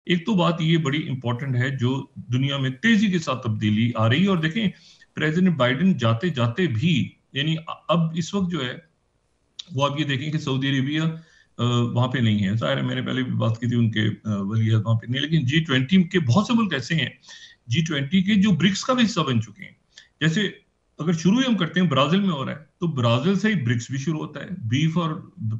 एक तो बात ये बड़ी इंपॉर्टेंट है जो दुनिया में तेजी के साथ तब्दीली आ रही है। और देखें, प्रेसिडेंट बाइडेन जाते जाते भी, यानी अब इस वक्त जो है वो आप ये देखें कि सऊदी अरेबिया वहां पे नहीं है। जाहिर है, मैंने पहले भी बात की थी, उनके वली वहां पे नहीं, लेकिन G20 के बहुत से मुल्क ऐसे हैं, G20 के जो ब्रिक्स का भी हिस्सा बन चुके हैं। जैसे अगर शुरू ही हम करते हैं, ब्राजील में हो रहा है, तो ब्राजील से ही ब्रिक्स भी शुरू होता है, बी फॉर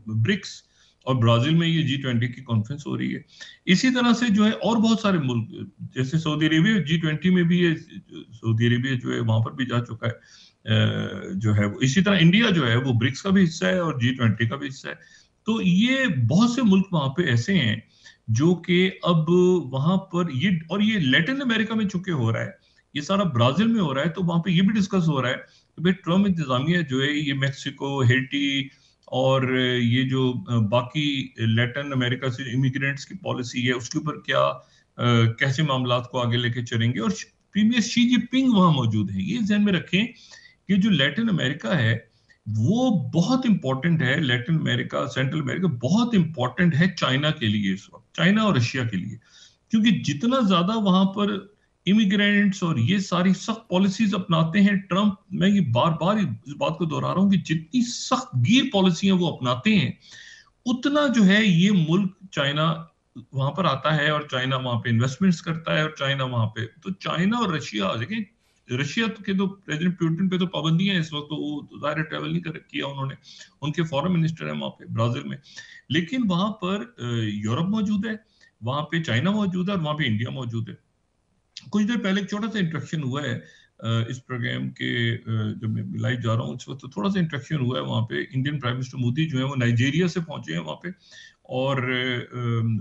ब्रिक्स, और ब्राजील में ये G20 की कॉन्फ्रेंस हो रही है। इसी तरह से जो है और बहुत सारे मुल्क, जैसे सऊदी अरेबिया G20 में भी है, सऊदी अरेबिया जो है वहां पर भी जा चुका है, जो है वो। इसी तरह इंडिया जो है वो ब्रिक्स का भी हिस्सा है और G20 का भी हिस्सा है। तो ये बहुत से मुल्क वहां पे ऐसे हैं जो कि अब वहां पर ये, और ये लैटिन अमेरिका में चुके हो रहा है, ये सारा ब्राजील में हो रहा है, तो वहां पे ये भी डिस्कस हो रहा है कि भाई ट्रम्प इंतजामिया जो है ये मैक्सिको, हेटी और ये जो बाकी लैटिन अमेरिका से इमिग्रेंट्स की पॉलिसी है उसके ऊपर क्या कैसे मामलात को आगे लेके चलेंगे। और प्रीमियर शी जिनपिंग वहां मौजूद है। ये ध्यान में रखें कि जो लैटिन अमेरिका है वो बहुत इंपॉर्टेंट है। लैटिन अमेरिका, सेंट्रल अमेरिका बहुत इंपॉर्टेंट है चाइना के लिए इस वक्त, चाइना और रशिया के लिए, क्योंकि जितना ज्यादा वहां पर इमिग्रेंट्स और ये सारी सख्त पॉलिसीज अपनाते हैं ट्रंप, मैं ये बार बार इस बात को दोहरा रहा हूं कि जितनी सख्त गिर पॉलिसियां वो अपनाते हैं, उतना जो है ये मुल्क चाइना वहां पर आता है और चाइना वहां पे इन्वेस्टमेंट्स करता है, और चाइना वहां पे, तो चाइना और रशिया, देखिए रशिया के तो प्रेसिडेंट पुतिन पे तो पाबंदियां हैं इस वक्त, तो वो जाहिर ट्रैवल नहीं किया उन्होंने, उनके फॉरेन मिनिस्टर है वहां पे ब्राजील में। लेकिन वहां पर यूरोप मौजूद है, वहां पे चाइना मौजूद है और वहां पे इंडिया मौजूद है। कुछ देर पहले एक छोटा सा इंट्रैक्शन हुआ है इस प्रोग्राम के, जब मैं लाइव जा रहा हूँ इस वक्त, तो थोड़ा सा इंट्रैक्शन हुआ है वहाँ पे। इंडियन प्राइम मिनिस्टर मोदी जो है वो नाइजीरिया से पहुंचे हैं वहाँ पे, और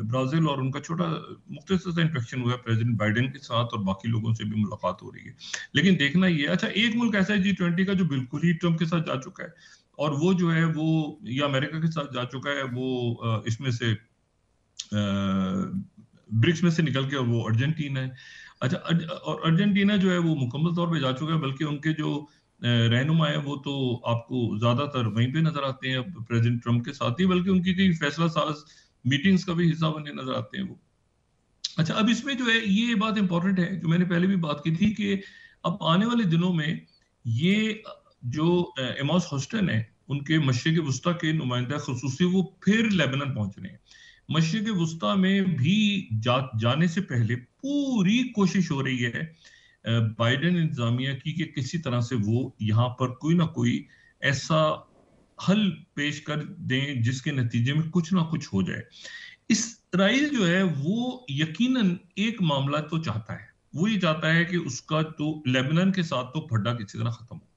ब्राजील, और उनका छोटा मुख्तसर सा इंट्रैक्शन हुआ है प्रेसिडेंट बाइडेन के साथ, और बाकी लोगों से भी मुलाकात हो रही है। लेकिन देखना ये, अच्छा एक मुल्क ऐसा है G20 का जो बिल्कुल ही ट्रम्प के साथ जा चुका है, और वो जो है वो या अमेरिका के साथ जा चुका है, वो इसमें से ब्रिक्स में से निकल के, और वो अर्जेंटीना है। अच्छा, और अर्जेंटीना जो है वो मुकम्मल तौर पे जा चुका है, बल्कि उनके जो रहनुमा है वो तो आपको ज्यादातर वहीं पे नजर आते हैं प्रेसिडेंट ट्रम्प के साथ ही, बल्कि उनकी कई फैसला साज मीटिंग्स का भी हिस्सा बने नजर आते हैं वो। अच्छा, अब इसमें जो है ये बात इंपॉर्टेंट है जो मैंने पहले भी बात की थी कि अब आने वाले दिनों में ये जो एमॉस होस्टन है, उनके मशरिक़ वुस्ता के नुमाइंदा खुसूसी, वो फिर लेबनान पहुंच रहे हैं। मशरिक़ वुस्ता में भी जाने से पहले पूरी कोशिश हो रही है बाइडेन इंतजामिया की कि किसी तरह से वो यहाँ पर कोई ना कोई ऐसा हल पेश कर दें जिसके नतीजे में कुछ ना कुछ हो जाए। इसराइल जो है वो यकीनन एक मामला तो चाहता है, वो ये चाहता है कि उसका तो लेबनान के साथ तो फड्डा किसी तरह खत्म हो,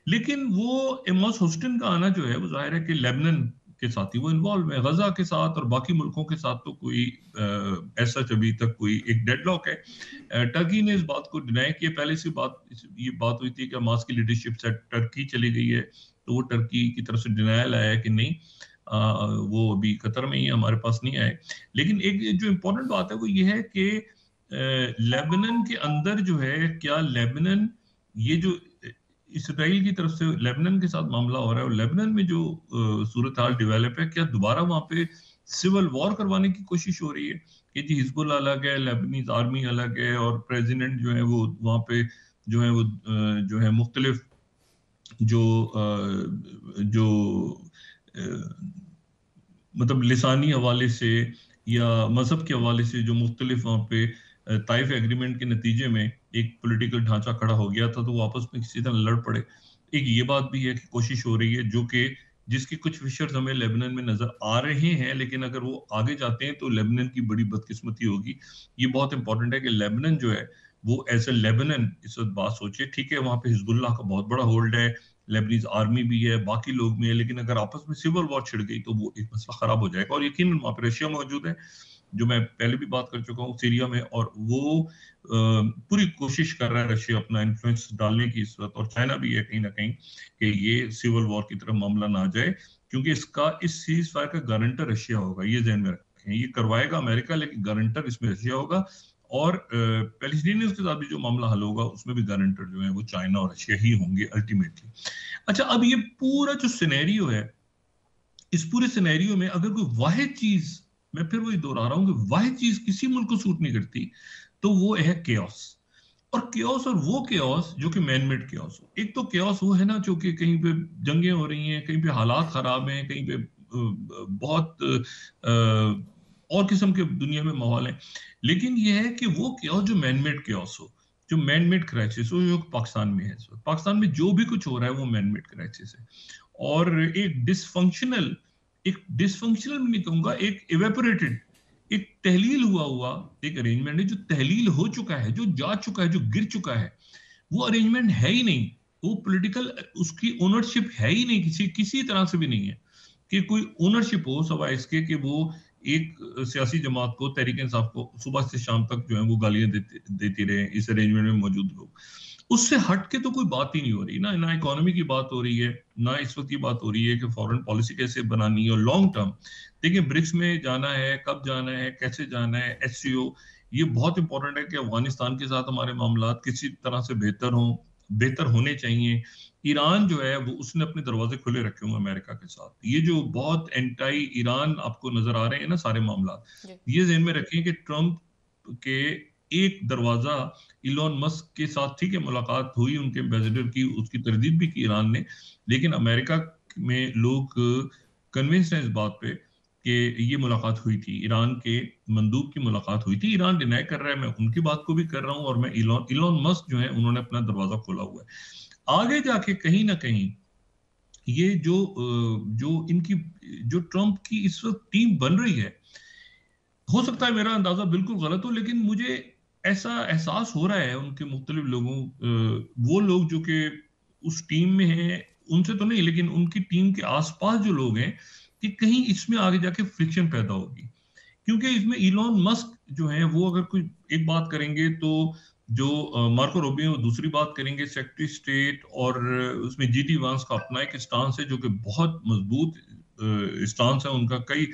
लेकिन वो एमॉस होस्टन का आना जो है वो जाहिर है कि लेबनान के साथ ही वो इन्वॉल्व है, गजा के साथ और बाकी मुल्कों के साथ तो कोई ऐसा अभी तक कोई एक डेडलॉक है। टर्की ने इस बात को डिनाई किया, पहले से ये बात हुई थी कि हमास की लीडरशिप से टर्की चली गई है, तो वो टर्की की तरफ से डिनायल आया है कि नहीं, वो अभी कतर में ही हमारे पास नहीं आए। लेकिन एक जो इम्पोर्टेंट बात है वो ये है कि लेबनान के अंदर जो है, क्या लेबनान, ये जो इसराइल की तरफ से लेबनान के साथ मामला हो रहा है, और लेबनान में जो सूरत हाल डेवलप है, क्या दोबारा वहां पे सिविल वॉर करवाने की कोशिश हो रही है कि जी हिजबुल अलग है, लेबनीज आर्मी अलग है, और प्रेसिडेंट जो है वो वहां पे जो है वो जो है मुख्तलिफ जो जो मतलब लिसानी हवाले से या मजहब के हवाले से जो मुख्तलिफ वहां पे ताइफ एग्रीमेंट के नतीजे में एक पॉलिटिकल ढांचा खड़ा हो गया था, तो वो आपस में किसी तरह लड़ पड़े। एक ये बात भी है कि कोशिश हो रही है, जो कि जिसकी कुछ फिशर्स हमें लेबनान में नजर आ रहे हैं, लेकिन अगर वो आगे जाते हैं तो लेबनान की बड़ी बदकिस्मती होगी। ये बहुत इंपॉर्टेंट है कि लेबनान जो है वो एज ए लेबनान इस वक्त बात सोचे, ठीक है वहां पे हिजबुल्लाह का बहुत बड़ा होल्ड है, लेबनीज आर्मी भी है, बाकी लोग भी है, लेकिन अगर आपस में सिविल वॉर छिड़ गई तो वो एक मसला खराब हो जाएगा। और यकीनन वहां पर रशिया मौजूद है, जो मैं पहले भी बात कर चुका हूँ सीरिया में, और वो पूरी कोशिश कर रहा है रशिया अपना इन्फ्लुएंस डालने की इस वक्त, और चाइना भी है कहीं ना कहीं कि ये सिविल वॉर की तरफ मामला ना जाए, क्योंकि इस सीज फायर का गारंटर रशिया होगा, ये ध्यान में रखें। ये करवाएगा अमेरिका, लेकिन गारंटर इसमें रशिया होगा, और पैलेस्टीनियंस के साथ भी जो मामला हल होगा उसमें भी गारंटर जो है वो चाइना और रशिया ही होंगे अल्टीमेटली। अच्छा, अब ये पूरा जो सिनेरियो है, इस पूरे सिनेरियो में अगर कोई वाहिद चीज मैं फिर वही दोहरा रहा हूं कि वाहिद चीज किसी मुल्क को सूट नहीं करती, तो वो है केओस। और केओस, और वो केओस जो कि मैन मेड केओस हो। एक तो केओस वो है ना जो कि कहीं पे जंगें हो रही हैं, कहीं पे हालात खराब हैं, कहीं पे बहुत और किस्म के दुनिया में माहौल है। लेकिन ये है कि वो केओस जो मैन मेड केओस हो, जो मैन मेड क्राइसिस हो, जो पाकिस्तान में है इस वक्त। पाकिस्तान में जो भी कुछ हो रहा है वो मैन मेड क्राइसिस है। और एक डिसफंक्शनल नहीं कहूंगा, एक इवेपोरेटेड, एक तहलील हुआ हुआ एक अरेंजमेंट है, जो तहलील हो चुका है, जो जा चुका है, जो गिर चुका है। वो अरेंजमेंट है ही नहीं। वो पॉलिटिकल उसकी ओनरशिप है ही नहीं, किसी किसी तरह से भी नहीं है कि कोई ओनरशिप हो, सवाए इसके कि वो एक सियासी जमात को, तहरीक इंसाफ को सुबह से शाम तक जो है वो गालियां देती रहे इस अरेंजमेंट में मौजूद लोग। उससे हट के तो कोई बात ही नहीं हो रही ना। ना इकोनॉमी की बात हो रही है, ना इस वक्त की बात हो रही है कि फॉरेन पॉलिसी कैसे बनानी है और लॉन्ग टर्म। देखिए, ब्रिक्स में जाना है, कब जाना है, कैसे जाना है, एससीओ, ये बहुत इंपॉर्टेंट है कि अफगानिस्तान के साथ हमारे मामला किसी तरह से बेहतर होने चाहिए। ईरान जो है वो उसने अपने दरवाजे खुले रखे हुए अमेरिका के साथ। ये जो बहुत एंटाई ईरान आपको नजर आ रहे हैं ना सारे मामला, ये ज़हन में रखें कि ट्रंप के एक दरवाजा इलॉन मस्क के साथ, ठीक है, मुलाकात हुई उनके एम्बेसडर की, उसकी तरदीद भी की ईरान ने, लेकिन अमेरिका में लोग कन्विंस्ड हैं इस बात पे कि ये मुलाकात हुई थी, ईरान के मंदूब की मुलाकात हुई थी। ईरान डिनाई कर रहा है, मैं उनकी बात को भी कर रहा हूं, और मैं इलॉन मस्क जो है उन्होंने अपना दरवाजा खोला हुआ है। आगे जाके कहीं ना कहीं ये जो इनकी, जो ट्रंप की इस वक्त टीम बन रही है, हो सकता है मेरा अंदाजा बिल्कुल गलत हो, लेकिन मुझे ऐसा एहसास हो रहा है उनके मुख्तलिफ लोगों, वो लोग जो कि उस टीम में हैं, उनसे तो नहीं, लेकिन उनकी टीम के आसपास जो लोग हैं, कि कहीं इसमें आगे जाके फ्रिक्शन पैदा होगी। क्योंकि इसमें इलॉन मस्क जो है वो अगर कोई एक बात करेंगे, तो जो मार्को रूबियो दूसरी बात करेंगे, सेक्रेटरी स्टेट, और उसमें जीडी वांस का अपना एक स्टांस है जो कि बहुत मजबूत स्टांस है उनका। कई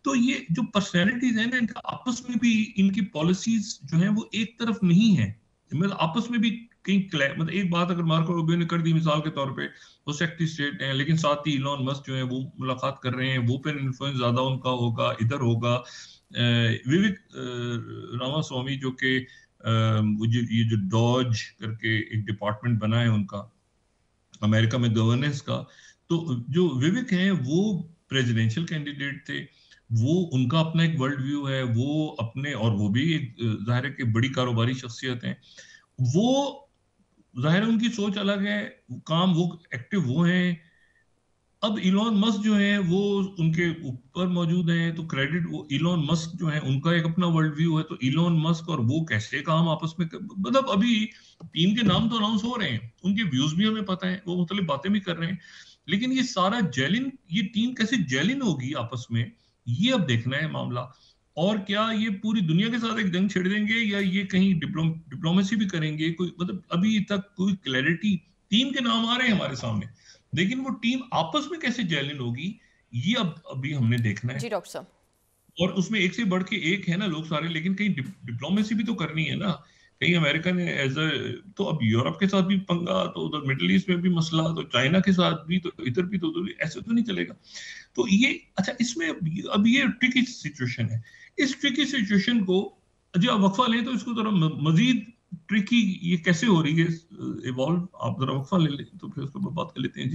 तो ये जो पर्सनैलिटीज है ना, इनका आपस में भी, इनकी पॉलिसीज जो है वो एक तरफ नहीं है। मतलब आपस में भी कहीं मतलब एक बात अगर मार्को रूबियो ने कर दी मिसाल के तौर पे, वो सेक्रेटरी स्टेट हैं, लेकिन साथ ही इलॉन मस्क जो है वो मुलाकात कर रहे हैं, वो पे इन्फ्लुएंस ज्यादा उनका होगा, इधर होगा। विवेक रामास्वामी जो कि ये जो डॉज करके एक डिपार्टमेंट बना है उनका अमेरिका में गवर्नेंस का, तो जो विवेक हैं वो प्रेसिडेंशियल कैंडिडेट थे। वो उनका अपना एक वर्ल्ड व्यू है, वो अपने, और वो भी एक जाहिर है कि बड़ी कारोबारी शख्सियत है। वो जाहिर है उनकी सोच अलग है, काम वो एक्टिव वो हैं। अब इलॉन मस्क जो है वो उनके ऊपर मौजूद है, तो क्रेडिट वो इलॉन मस्क जो है उनका एक अपना वर्ल्ड व्यू है, तो इलॉन मस्क और वो कैसे काम आपस में मतलब अभी टीम के नाम तो अनाउंस हो रहे हैं, उनके व्यूज भी हमें पता है, वो मुख्तलिफ बातें भी कर रहे हैं, लेकिन ये सारा जेलिन, ये टीम कैसे जेलिन होगी आपस में, ये अब देखना है मामला। और क्या ये पूरी दुनिया के साथ एक जंग छेड़ देंगे, या ये कहीं डिप्लोमेसी भी करेंगे, कोई मतलब अभी तक कोई क्लैरिटी, टीम के नाम आ रहे हैं हमारे सामने, लेकिन वो टीम आपस में कैसे जेलिन होगी, ये अब अभी हमने देखना है। जी डॉक्टर साहब। और उसमें एक से बढ़ के एक है ना लोग सारे, लेकिन कहीं डिप्लोमेसी भी तो करनी है ना। कहीं अमेरिका ने एज अ, तो अब यूरोप के साथ भी पंगा, तो उधर मिडिल ईस्ट में भी मसला, तो चाइना के साथ भी, तो इधर भी, तो उधर भी, ऐसे तो नहीं चलेगा। तो ये अच्छा, इसमें अब ये ट्रिकी सिचुएशन है। इस ट्रिकी सिचुएशन को, जो आप वक्फा लें तो इसको जरा मजीद ट्रिकी ये कैसे हो रही है इवॉल्व, आप जरा वक्फा ले लें तो फिर उसके बाद बात कर लेते हैं जी।